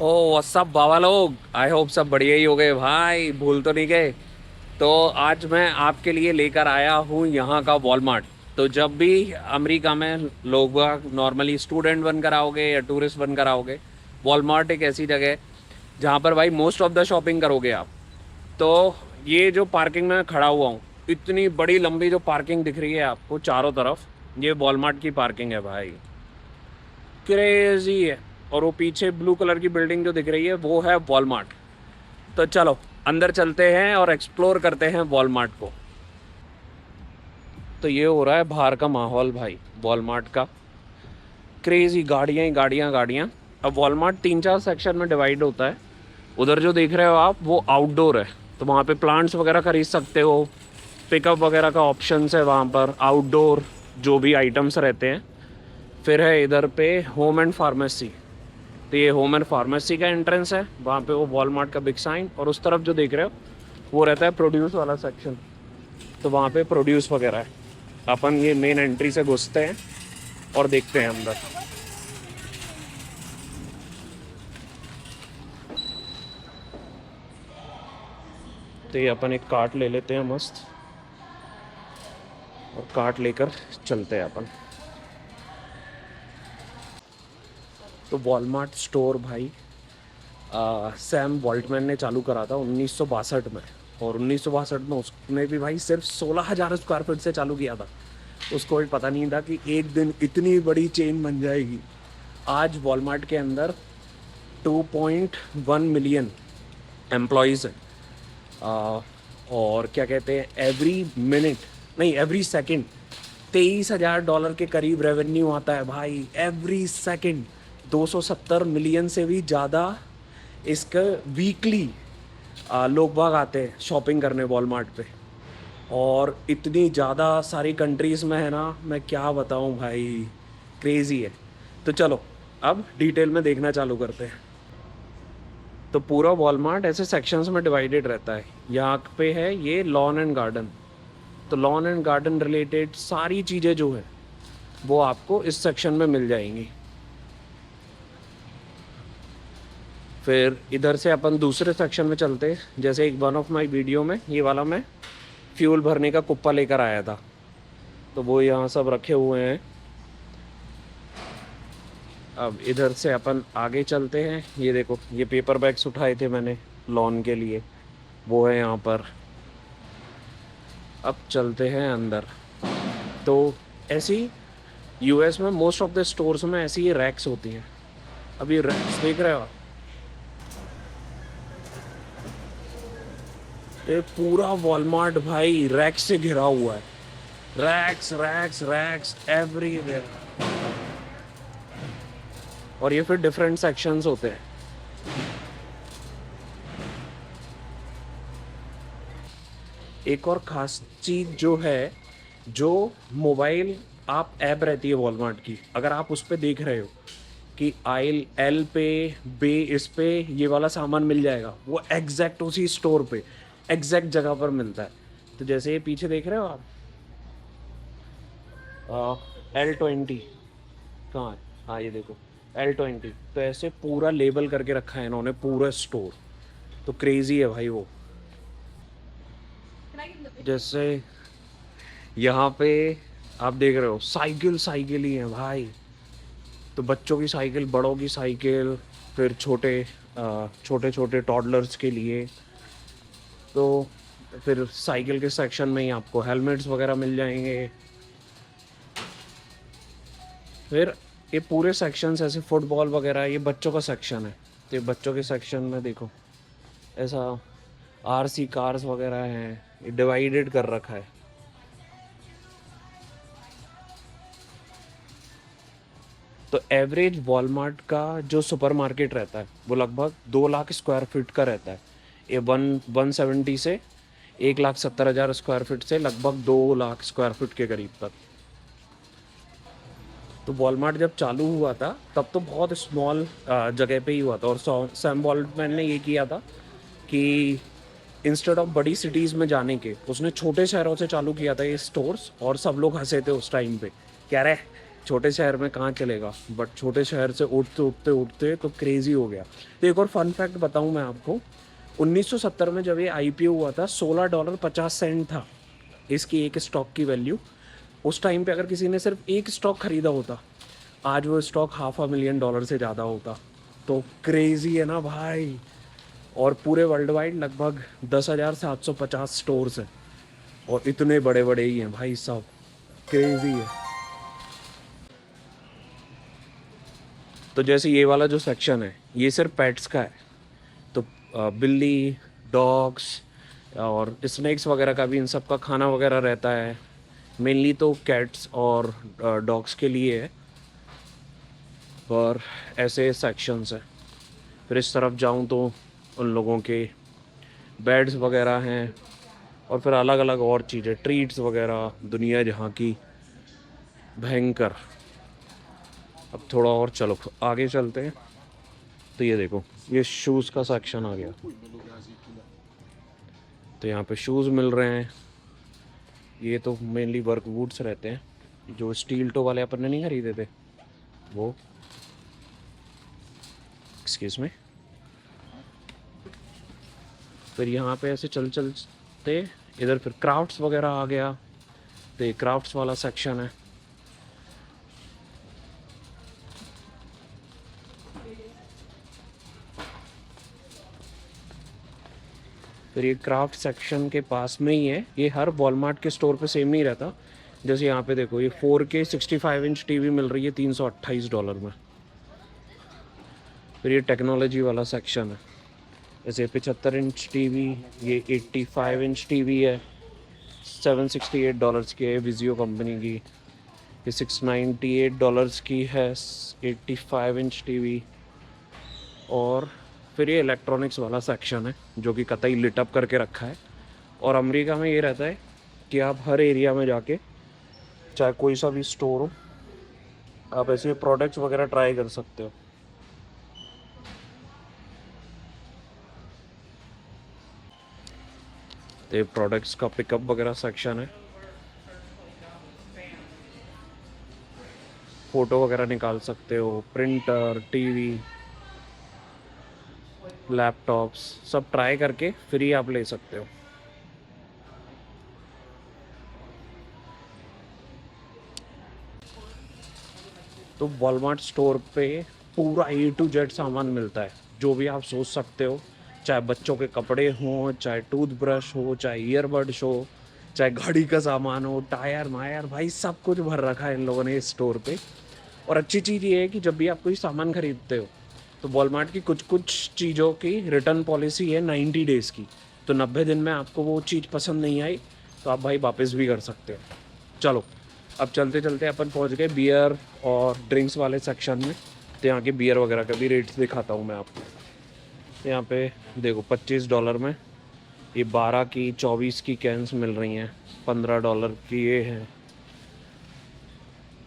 ओ सब बाबा लोग, I hope सब बढ़िया ही हो गए भाई, भूल तो नहीं गए। तो आज मैं आपके लिए लेकर आया हूँ यहाँ का वॉलमार्ट। तो जब भी अमेरिका में लोग नॉर्मली स्टूडेंट बनकर आओगे या टूरिस्ट बनकर आओगे, वॉलमार्ट एक ऐसी जगह है जहाँ पर भाई मोस्ट ऑफ द शॉपिंग करोगे आप। तो ये जो पार्किंग में खड़ा हुआ हूँ, इतनी बड़ी लंबी जो पार्किंग दिख रही है आपको चारों तरफ, ये वॉलमार्ट की पार्किंग है भाई। क्रेजी है। और वो पीछे ब्लू कलर की बिल्डिंग जो दिख रही है वो है वॉलमार्ट। तो चलो अंदर चलते हैं और एक्सप्लोर करते हैं वॉलमार्ट को। तो ये हो रहा है बाहर का माहौल भाई वॉलमार्ट का। क्रेजी गाड़ियाँ ही गाड़ियाँ गाड़ियाँ। अब वॉलमार्ट 3-4 सेक्शन में डिवाइड होता है। उधर जो देख रहे हो आप वो आउटडोर है, तो वहाँ पे प्लांट्स वगैरह खरीद सकते हो। पिकअप वगैरह का ऑप्शंस है वहाँ पर, आउटडोर जो भी आइटम्स रहते हैं। फिर है इधर पे होम एंड फार्मेसी। तो ये होम एंड फार्मेसी का एंट्रेंस है, वहाँ पे वो वॉलमार्ट का बिग साइन। और उस तरफ जो देख रहे हो वो रहता है प्रोड्यूस वाला सेक्शन। तो वहाँ पे प्रोड्यूस वगैरह है। अपन ये मेन एंट्री से घुसते हैं और देखते हैं अंदर। तो ये अपन एक कार्ट ले लेते हैं मस्त, और कार्ट लेकर चलते हैं अपन। तो वॉलमार्ट स्टोर भाई सैम वॉल्टमैन ने चालू करा था 1962 में। और 1962 में उसने भी भाई सिर्फ 16,000 स्क्वायर फीट से चालू किया था। उसको भी पता नहीं था कि एक दिन इतनी बड़ी चेन बन जाएगी। आज वॉलमार्ट के अंदर 2.1 मिलियन एम्प्लॉयज़ हैं। और क्या कहते हैं, एवरी मिनट नहीं एवरी सेकंड $23,000 के करीब रेवेन्यू आता है भाई, एवरी सेकंड। 270 मिलियन से भी ज़्यादा इसका वीकली लोग बाग आते हैं शॉपिंग करने वॉलमार्ट पे। और इतनी ज़्यादा सारी कंट्रीज़ में है ना, मैं क्या बताऊं भाई, क्रेज़ी है। तो चलो अब डिटेल में देखना चालू करते हैं। तो पूरा वॉलमार्ट ऐसे सेक्शंस में डिवाइडेड रहता है। यहाँ पे है ये लॉन एंड गार्डन। तो लॉन एंड गार्डन रिलेटेड सारी चीज़ें जो है वो आपको इस सेक्शन में मिल जाएंगी। फिर इधर से अपन दूसरे सेक्शन में चलते हैं। जैसे एक वन ऑफ माई वीडियो में ये वाला मैं फ्यूल भरने का कुप्पा लेकर आया था, तो वो यहाँ सब रखे हुए हैं। अब इधर से अपन आगे चलते हैं। ये देखो, ये पेपर बैग्स उठाए थे मैंने लॉन के लिए, वो है यहाँ पर। अब चलते हैं अंदर। तो ऐसी यूएस में मोस्ट ऑफ द स्टोर्स में ऐसी ये रैक्स होती हैं। अब ये रैक्स देख रहे हो आप? ये पूरा वॉलमार्ट भाई रैक्स से घिरा हुआ है। Racks racks racks everywhere. और ये फिर डिफरेंट सेक्शंस होते हैं। एक और ख़ास चीज़ जो है, जो मोबाइल आप ऐप रहती है वॉलमार्ट की, अगर आप उस पर देख रहे हो कि आइल एल पे बे इस पे ये वाला सामान मिल जाएगा, वो एग्जैक्ट उसी स्टोर पे एग्जैक्ट जगह पर मिलता है। तो जैसे ये पीछे देख रहे हो आप, L20 कहाँ है, हाँ ये देखो L20। तो ऐसे पूरा लेबल करके रखा है इन्होंने पूरा स्टोर। तो क्रेज़ी है भाई वो। जैसे यहाँ पे आप देख रहे हो साइकिल साइकिल ही है भाई। तो बच्चों की साइकिल, बड़ों की साइकिल, फिर छोटे छोटे टॉडलर्स के लिए। तो फिर साइकिल के सेक्शन में ही आपको हेलमेट्स वगैरह मिल जाएंगे। फिर ये पूरे सेक्शंस ऐसे फुटबॉल वगैरह, ये बच्चों का सेक्शन है। तो ये बच्चों के सेक्शन में देखो ऐसा आरसी कार्स वगैरह हैं, ये डिवाइडेड कर रखा है। तो एवरेज वॉलमार्ट का जो सुपरमार्केट रहता है वो लगभग 2 लाख स्क्वायर फीट का रहता है। ये 170 से 1,70,000 स्क्वायर फीट से लगभग 2 लाख स्क्वायर फीट के करीब तक। तो वॉलमार्ट जब चालू हुआ था तब तो बहुत स्मॉल जगह पे ही हुआ था। और सैम वॉल्टमैन ने ये किया था कि इंस्टेड ऑफ बड़ी सिटीज़ में जाने के, उसने छोटे शहरों से चालू किया था ये स्टोर्स। और सब लोग हंसे थे उस टाइम पे, कह रहे छोटे शहर में कहाँ चलेगा, बट छोटे शहर से उठते उठते उठते तो क्रेजी हो गया। तो एक और फन फैक्ट बताऊँ मैं आपको, 1970 में जब ये आईपीओ हुआ था, $16.50 था इसकी एक स्टॉक की वैल्यू। उस टाइम पे अगर किसी ने सिर्फ एक स्टॉक खरीदा होता, आज वो स्टॉक $500,000 से ज़्यादा होता। तो क्रेजी है ना भाई। और पूरे वर्ल्ड वाइड लगभग 10,750 स्टोर्स हैं, और इतने बड़े बड़े ही हैं भाई साहब, क्रेजी है। तो जैसे ये वाला जो सेक्शन है, ये सिर्फ पेट्स का है। तो बिल्ली, डॉग्स और स्नैक्स वगैरह का भी इन सब का खाना वगैरह रहता है। मेनली तो कैट्स और डॉग्स के लिए है, और ऐसे सेक्शंस हैं। फिर इस तरफ जाऊं तो उन लोगों के बेड्स वगैरह हैं, और फिर अलग अलग और चीज़ें, ट्रीट्स वगैरह, दुनिया जहाँ की भयंकर। अब थोड़ा और चलो आगे चलते हैं। तो ये देखो, ये शूज़ का सेक्शन आ गया। तो यहाँ पे शूज़ मिल रहे हैं। ये तो मेनली वर्क बूट्स रहते हैं, जो स्टील टो वाले अपन ने नहीं खरीदे थे वो। एक्सक्यूज में। फिर यहाँ पे ऐसे चल चलते इधर फिर क्राफ्ट्स वगैरह आ गया। तो ये क्राफ्ट्स वाला सेक्शन है। फिर ये क्राफ्ट सेक्शन के पास में ही है। ये हर वॉलमार्ट के स्टोर पे सेम नहीं रहता। जैसे यहाँ पे देखो, ये 4K 65 इंच टीवी मिल रही है $328 में। फिर ये टेक्नोलॉजी वाला सेक्शन है। जैसे 75 इंच टीवी, ये 85 इंच टीवी है, $768 की है, विजियो कंपनी की। ये $698 की है, 85 इंच टीवी। और फिर ये इलेक्ट्रॉनिक्स वाला सेक्शन है, जो कि कतई लिटअप करके रखा है। और अमेरिका में ये रहता है कि आप हर एरिया में जाके, चाहे कोई सा भी स्टोर हो, आप ऐसे प्रोडक्ट्स वगैरह ट्राई कर सकते हो। तो ये प्रोडक्ट्स का पिकअप वगैरह सेक्शन है। फ़ोटो वगैरह निकाल सकते हो, प्रिंटर, टीवी, लैपटॉप्स, सब ट्राई करके फ्री आप ले सकते हो। तो वॉलमार्ट स्टोर पे पूरा A to Z सामान मिलता है, जो भी आप सोच सकते हो। चाहे बच्चों के कपड़े हों, चाहे टूथब्रश हो, चाहे ईयरबड्स हो, चाहे गाड़ी का सामान हो, टायर मायर, भाई सब कुछ भर रखा है इन लोगों ने इस स्टोर पे। और अच्छी चीज़ ये है कि जब भी आप कोई सामान खरीदते हो, तो वॉलमार्ट की कुछ कुछ चीज़ों की रिटर्न पॉलिसी है 90 डेज़ की। तो 90 दिन में आपको वो चीज़ पसंद नहीं आई, तो आप भाई वापस भी कर सकते हो। चलो, अब चलते चलते अपन पहुंच गए बियर और ड्रिंक्स वाले सेक्शन में। तो यहाँ के बियर वगैरह का भी रेट्स दिखाता हूँ मैं आपको। तो यहाँ पे देखो, $25 में ये 12 की 24 की कैंस मिल रही हैं, $15 की ये है।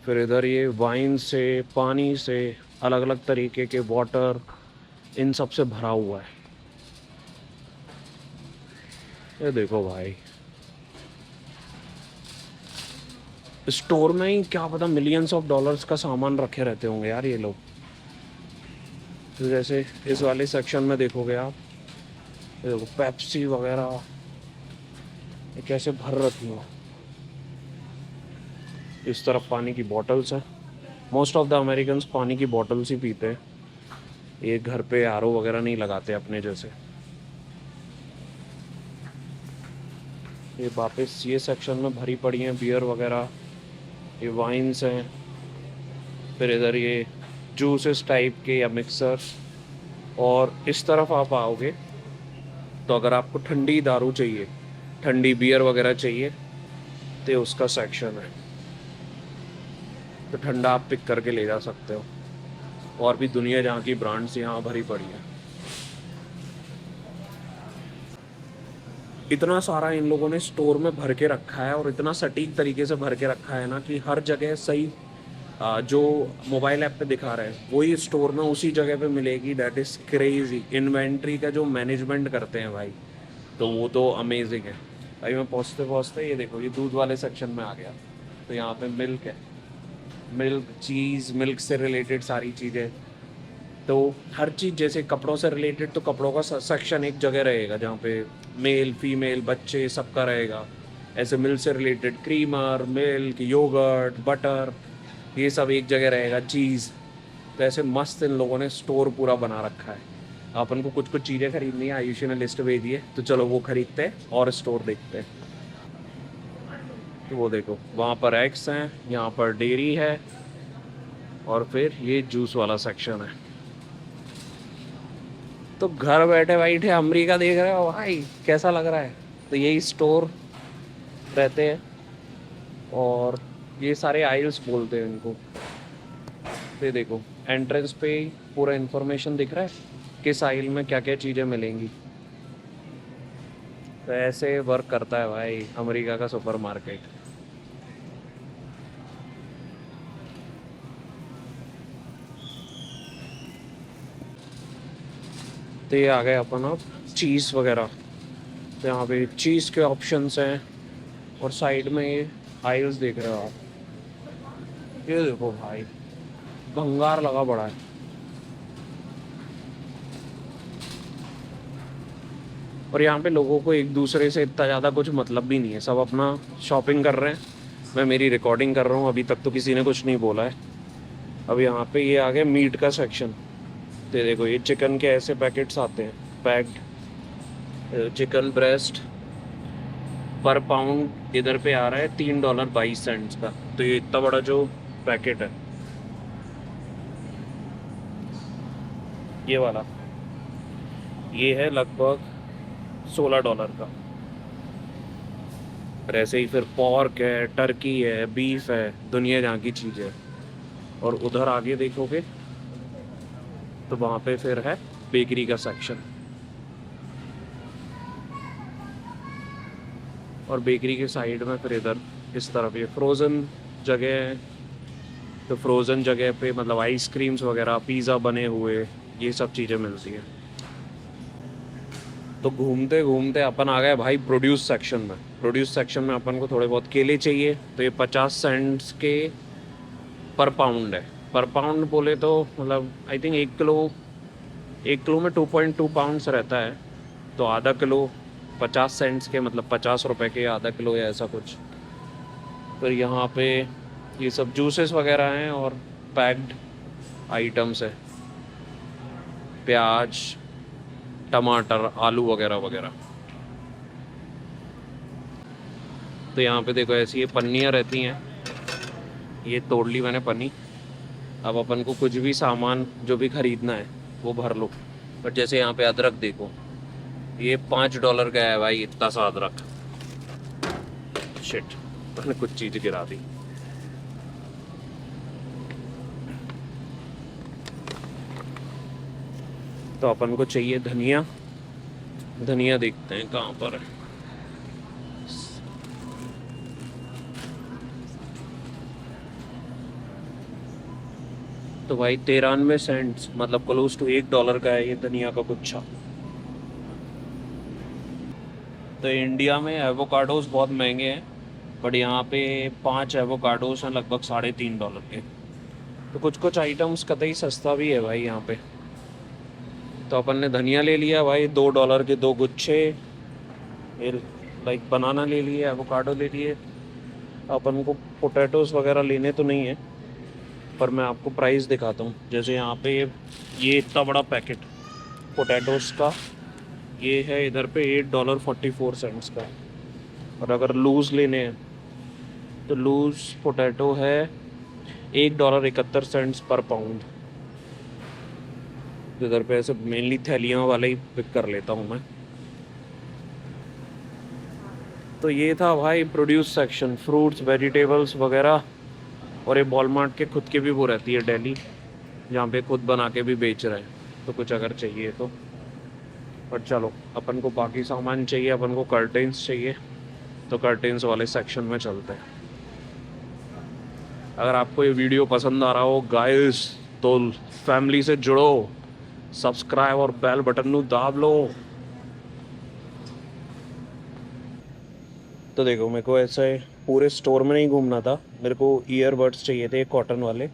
फिर इधर ये वाइन से, पानी से, अलग अलग तरीके के वाटर, इन सब से भरा हुआ है। ये देखो भाई, स्टोर में ही क्या पता मिलियंस ऑफ डॉलर्स का सामान रखे रहते होंगे यार ये लोग। तो जैसे इस वाले सेक्शन में देखोगे आप, ये देखो पेप्सी वगैरह ये कैसे भर रखी हो। इस तरफ पानी की बॉटल्स हैं। मोस्ट ऑफ द अमेरिकन्स पानी की बॉटल्स ही पीते हैं, ये घर पे आरओ वगैरह नहीं लगाते अपने जैसे। ये वापस ये सेक्शन में भरी पड़ी हैं बियर वगैरह, ये वाइन्स हैं। फिर इधर ये जूसेस टाइप के या मिक्सर। और इस तरफ आप आओगे तो अगर आपको ठंडी दारू चाहिए, ठंडी बियर वगैरह चाहिए, तो उसका सेक्शन है। तो ठंडा आप पिक करके ले जा सकते हो। और भी दुनिया जहाँ की ब्रांड्स यहाँ भरी पड़ी है। इतना सारा इन लोगों ने स्टोर में भर के रखा है, और इतना सटीक तरीके से भर के रखा है ना कि हर जगह सही जो मोबाइल ऐप पे दिखा रहे हैं वही स्टोर में उसी जगह पे मिलेगी। That is crazy. इन्वेंट्री का जो मैनेजमेंट करते हैं भाई, तो वो तो अमेजिंग है भाई। मैं पहुँचते पहुँचते ये देखो, ये दूध वाले सेक्शन में आ गया। तो यहाँ पे मिल्क है, मिल्क, चीज़, मिल्क से रिलेटेड सारी चीज़ें। तो हर चीज़, जैसे कपड़ों से रिलेटेड तो कपड़ों का सेक्शन एक जगह रहेगा जहाँ पे मेल फीमेल बच्चे सबका रहेगा। ऐसे मिल्क से related creamer, milk, yogurt, butter, ये सब एक जगह रहेगा। चीज़, तो ऐसे मस्त इन लोगों ने स्टोर पूरा बना रखा है। अपन को कुछ कुछ चीज़ें खरीदनी है, आयुषी ने लिस्ट भेजी है, तो चलो वो खरीदते हैं और स्टोर देखते हैं। तो वो देखो, वहाँ पर एग्स हैं, यहाँ पर डेयरी है, और फिर ये जूस वाला सेक्शन है। तो घर बैठे बैठे अमेरिका देख रहे हो भाई, कैसा लग रहा है। तो यही स्टोर रहते हैं, और ये सारे आइल्स बोलते हैं इनको। ये देखो, एंट्रेंस पे ही पूरा इन्फॉर्मेशन दिख रहा है किस आइल में क्या क्या चीज़ें मिलेंगी। तो ऐसे वर्क करता है भाई अमेरिका का सुपरमार्केट। तो ये आ गए अपन अब चीज़ वगैरह। तो यहाँ पे चीज़ के ऑप्शंस हैं, और साइड में ये आइल्स देख रहे हो आप। ये देखो भाई, भंगार लगा पड़ा है। और यहाँ पे लोगों को एक दूसरे से इतना ज़्यादा कुछ मतलब भी नहीं है, सब अपना शॉपिंग कर रहे हैं। मैं मेरी रिकॉर्डिंग कर रहा हूँ, अभी तक तो किसी ने कुछ नहीं बोला है। अब यहाँ पे ये आ गया मीट का सेक्शन। तो ये देखो, ये चिकन के ऐसे पैकेट्स आते हैं, पैक्ड चिकन ब्रेस्ट पर पाउंड इधर पे आ रहा है $3.22 का। तो ये इतना बड़ा जो पैकेट है, ये वाला, ये है लगभग $16 का। और ऐसे ही फिर पॉर्क है, टर्की है, बीफ है, दुनिया जहाँ की चीज़ है। और उधर आगे देखोगे तो वहाँ पे फिर है बेकरी का सेक्शन। और बेकरी के साइड में फिर इधर इस तरफ ये फ्रोज़न जगह है। तो फ्रोज़न जगह पे मतलब आइसक्रीम्स वगैरह, पिज़्ज़ा बने हुए, ये सब चीज़ें मिलती हैं। तो घूमते घूमते अपन आ गए भाई प्रोड्यूस सेक्शन में। प्रोड्यूस सेक्शन में अपन को थोड़े बहुत केले चाहिए, तो ये 50 सेंट्स के पर पाउंड है। पर पाउंड बोले तो मतलब आई थिंक 1 किलो में 2.2 पाउंड्स रहता है। तो आधा किलो 50 सेंट्स के, मतलब 50 रुपए के आधा किलो या ऐसा कुछ। फिर यहाँ पे ये सब जूसेस वगैरह हैं और पैक्ड आइटम्स है, प्याज, टमाटर, आलू वगैरह वगैरह। तो यहाँ पे देखो ऐसी ये पन्नियाँ रहती हैं, ये तोड़ ली मैंने पन्नी। अब अपन को कुछ भी सामान जो भी खरीदना है वो भर लो। पर जैसे यहाँ पे अदरक देखो, ये $5 का है भाई, इतना सा अदरक। शिट, मैंने कुछ चीज़ गिरा दी। तो अपन को चाहिए धनिया। धनिया देखते हैं कहाँ पर है। तो भाई 93 सेंट्स, मतलब क्लोज टू $1 का है ये धनिया का गुच्छा। तो इंडिया में एवोकाडोस बहुत महंगे हैं, बट यहाँ पे 5 एवोकाडोस हैं लगभग $3.5 के। तो कुछ कुछ आइटम्स कतई सस्ता भी है भाई यहाँ पे। तो अपन ने धनिया ले लिया भाई, $2 के 2 गुच्छे। लाइक बनाना ले लिए, एवोकाडो ले लिए। अपन को पोटैटोस वगैरह लेने तो नहीं है, पर मैं आपको प्राइस दिखाता हूँ। जैसे यहाँ पे ये इतना बड़ा पैकेट पोटैटोस का, ये है इधर पे $8.44 का। और अगर लूज़ लेने हैं तो लूज़ पोटैटो है $1.71 पर पाउंड। इधर पे ऐसे मेनली थैलियों वाले ही पिक कर लेता हूँ मैं। तो ये था भाई प्रोड्यूस सेक्शन, फ्रूट्स, वेजिटेबल्स वगैरह। और ये वॉलमार्ट के खुद के भी वो रहती है डेली, जहाँ पे खुद बना के भी बेच रहे हैं। तो कुछ अगर चाहिए तो। पर चलो, अपन को बाकी सामान चाहिए, अपन को कर्टेन्स चाहिए, तो कर्टेन्स वाले सेक्शन में चलते हैं। अगर आपको ये वीडियो पसंद आ रहा हो गाइस, तो फैमिली से जुड़ो, सब्सक्राइब और बेल बटन नू दाब लो। तो देखो मेरे को ऐसे पूरे स्टोर में नहीं घूमना था, मेरे को ईयरबड्स चाहिए थे कॉटन वाले,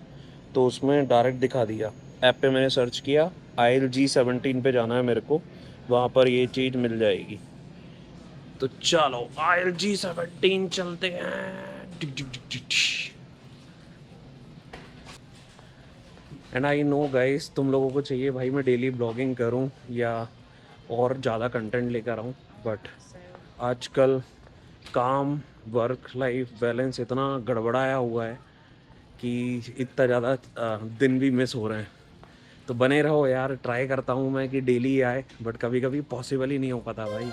तो उसमें डायरेक्ट दिखा दिया। ऐप पे मैंने सर्च किया, ILG17 पे जाना है मेरे को, वहाँ पर ये चीज़ मिल जाएगी। तो चलो ILG17 चलते हैं। एंड आई नो गाइस, तुम लोगों को चाहिए भाई मैं डेली ब्लॉगिंग करूं या और ज़्यादा कंटेंट लेकर आऊं, बट आजकल काम वर्क लाइफ बैलेंस इतना गड़बड़ाया हुआ है कि इतना ज़्यादा दिन भी मिस हो रहे हैं। तो बने रहो यार, ट्राई करता हूँ मैं कि डेली आए, बट कभी कभी पॉसिबल ही नहीं हो पाता भाई।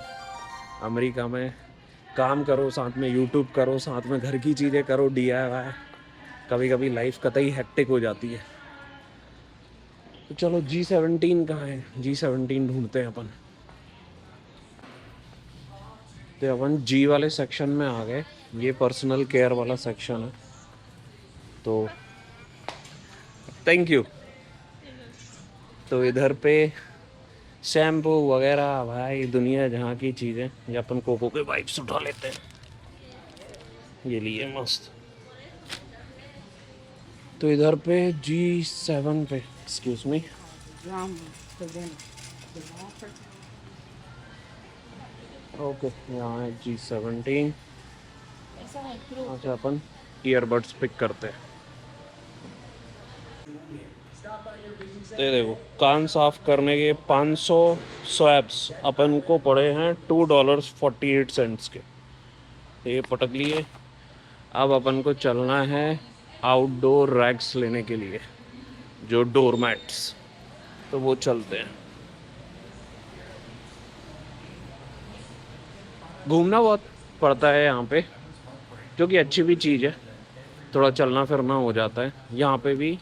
अमेरिका में काम करो, साथ में यूट्यूब करो, साथ में घर की चीज़ें करो, DIY, कभी कभी लाइफ कतई हेक्टिक हो जाती है। तो चलो G17 कहाँ है, G17 ढूंढते हैं अपन। तो अपन G वाले सेक्शन में आ गए, ये पर्सनल केयर वाला सेक्शन है। तो थैंक यू। तो इधर पे शैम्पू वगैरह भाई दुनिया जहाँ की चीज़ें, ये अपन कोको के वाइप्स उठा लेते हैं, ये लिए मस्त। तो इधर पे G7 पे, एक्सक्यूज मी, ओके यहाँ है G17। अच्छा अपन ईयरबड्स पिक करते हैं। ये देखो कान साफ करने के 500 स्वैप्स अपन को पड़े हैं $2.48 के। ये पटक लिए। अब अपन को चलना है आउटडोर रैक्स लेने के लिए, जो डोर मैट्स, तो वो चलते हैं। घूमना बहुत पड़ता है यहाँ पे, जो कि अच्छी भी चीज़ है, थोड़ा चलना फिरना हो जाता है। यहाँ पे भी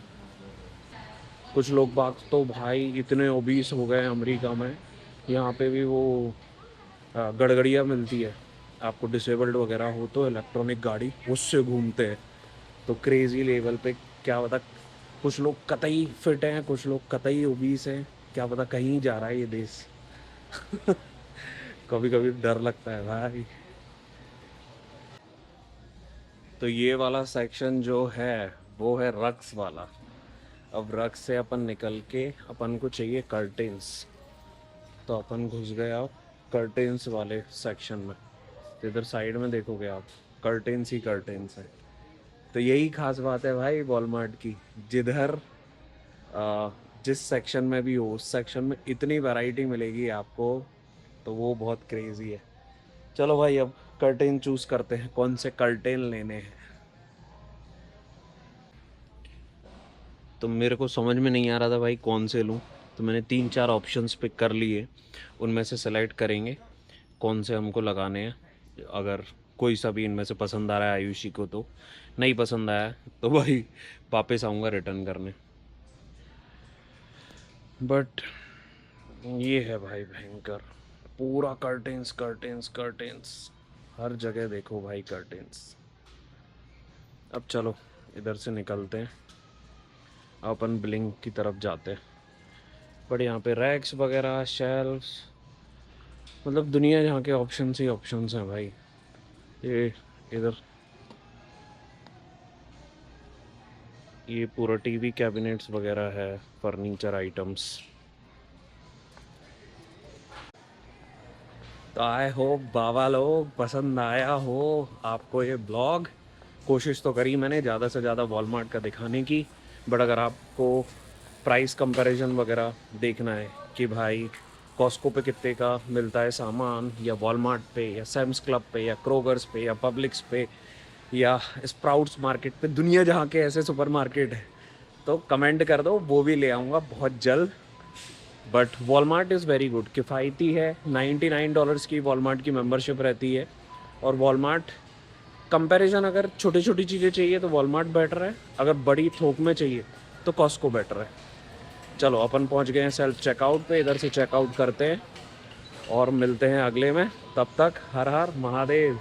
कुछ लोग बाग तो भाई इतने ओबीस हो गए हैं अमेरिका में, यहाँ पे भी वो गड़गड़ियाँ मिलती है आपको, डिसेबल्ड वगैरह हो तो इलेक्ट्रॉनिक गाड़ी उससे घूमते हैं। तो क्रेज़ी लेवल पे, क्या पता कुछ लोग कतई फिट हैं, कुछ लोग कतई ओबीस हैं, क्या पता कहीं जा रहा है ये देश। कभी कभी डर लगता है भाई। तो ये वाला सेक्शन जो है वो है रक्स वाला। अब रक्स से अपन निकल के अपन को चाहिए कर्टेन्स, तो अपन घुस गए अब कर्टेन्स वाले सेक्शन में। तो इधर साइड में देखोगे आप, कर्टेन्स ही कर्टेन्स है। तो यही खास बात है भाई वॉलमार्ट की, जिधर जिस सेक्शन में भी हो उस सेक्शन में इतनी वैरायटी मिलेगी आपको, तो वो बहुत क्रेजी है। चलो भाई अब कर्टेन चूज़ करते हैं, कौन से कर्टेन लेने हैं। तो मेरे को समझ में नहीं आ रहा था भाई कौन से लूँ, तो मैंने 3-4 ऑप्शंस पिक कर लिए, उनमें से सेलेक्ट करेंगे कौन से हमको लगाने हैं। अगर कोई सा भी इनमें से पसंद आ रहा है आयुषी को, तो नहीं पसंद आया तो भाई वापस आऊँगा रिटर्न करने। बट ये है भाई भयंकर, पूरा कर्टेन्स कर्टेन्स कर्टेन्स, हर जगह देखो भाई कर्टेन्स। अब चलो इधर से निकलते हैं, अपन ब्लिंक की तरफ जाते हैं। बट यहाँ पे रैक्स वगैरह, शेल्फ्स, मतलब दुनिया जहाँ के ऑप्शंस ही ऑप्शंस हैं भाई। ये इधर ये पूरा टीवी कैबिनेट्स वगैरह है, फर्नीचर आइटम्स। तो आई होप बाबा लोग पसंद आया हो आपको ये ब्लॉग। कोशिश तो करी मैंने ज़्यादा से ज़्यादा वॉलमार्ट का दिखाने की, बट अगर आपको प्राइस कंपैरिजन वगैरह देखना है कि भाई कॉस्को पे कितने का मिलता है सामान, या वॉलमार्ट पे, या सैम्स क्लब पे, या क्रोगर्स पे, या पब्लिक्स पे, या स्प्राउट्स मार्केट पे, दुनिया जहाँ के ऐसे सुपर मार्केट है, तो कमेंट कर दो, वो भी ले आऊँगा बहुत जल्द। But Walmart is very good, किफ़ायती है। $99 की वॉलमार्ट की मेंबरशिप रहती है। और वॉलमार्ट कंपैरिजन, अगर छोटी छोटी चीज़ें चाहिए तो वॉलमार्ट बेटर है, अगर बड़ी थोक में चाहिए तो कॉस्को बेटर है। चलो अपन पहुंच गए हैं सेल्फ चेकआउट पे, इधर से चेकआउट करते हैं और मिलते हैं अगले में। तब तक हर हर महादेव।